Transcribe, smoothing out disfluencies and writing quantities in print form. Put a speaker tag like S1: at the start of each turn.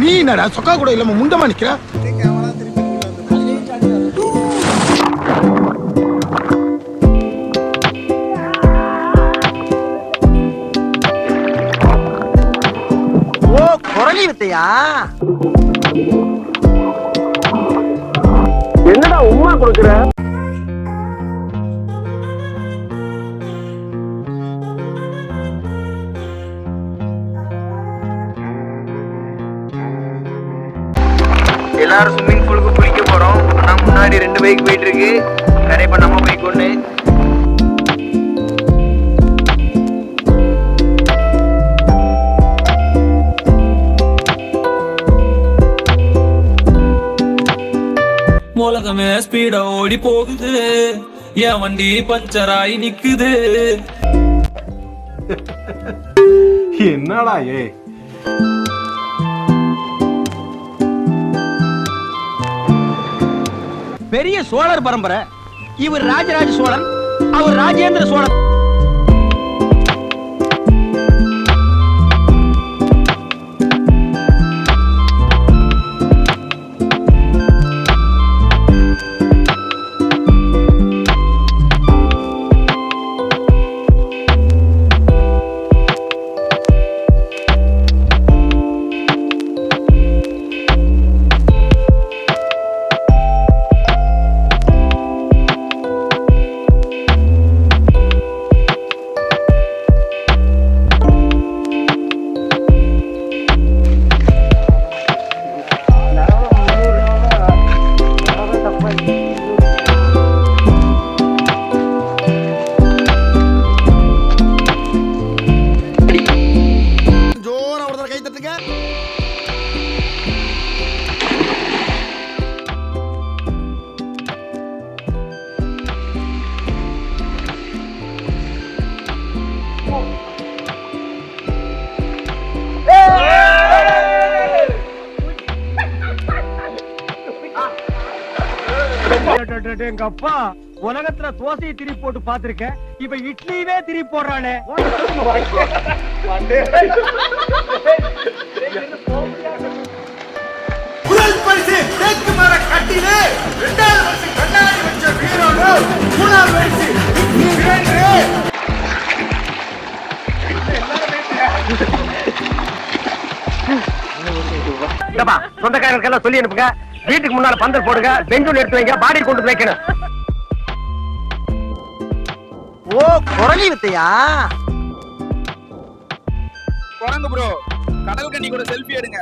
S1: நீ என்னடா சொக்கா கூட இல்லாம முண்டமா நிக்கிற?
S2: ஓ குரலி வித்தையா?
S3: என்னடா உமா கொடுக்குற?
S2: எல்லாரும் ஸ்விம்மிங் பூலுக்கு குளிக்க போறோம். ஆனா முன்னாடி 2 பைக் போயிட்டு இருக்கு. கரெக்டா நம்ம பைக் ஒண்ணு.
S4: உலகமே ஸ்பீடா ஓடி போகுது, என் வண்டி பஞ்சராயி நிக்குது.
S3: என்னடா ஏ
S2: பெரிய சோழர் பரம்பரை. இவர் ராஜராஜ சோழன், அவர் ராஜேந்திர சோழன்.
S3: எங்க அப்பா உலகத்துல தோசையை திருப்பி போட்டு பாத்திருக்கேன், இப்ப இட்லியே திருப்பி போடுறானே.
S1: முதல் பரிசு தேக்கு மர கட்டிலே, 2வது பரிசு கண்ணாடி வச்ச வீரோடு, 3வது பரிசு
S3: சொந்தக்காரர்களுக்கெல்லாம் சொல்லி அனுப்புங்க. வீட்டுக்கு முன்னால பந்தல் போடுங்க, பெஞ்சூல் எடுத்து வைங்க, பாடி கொண்டு வைக்கணும்.
S2: ஓ குரலி வித்தையா?
S5: குரங்கு ப்ரோ, கடல் கண்ணி கூட செல்ஃபி எடுங்க.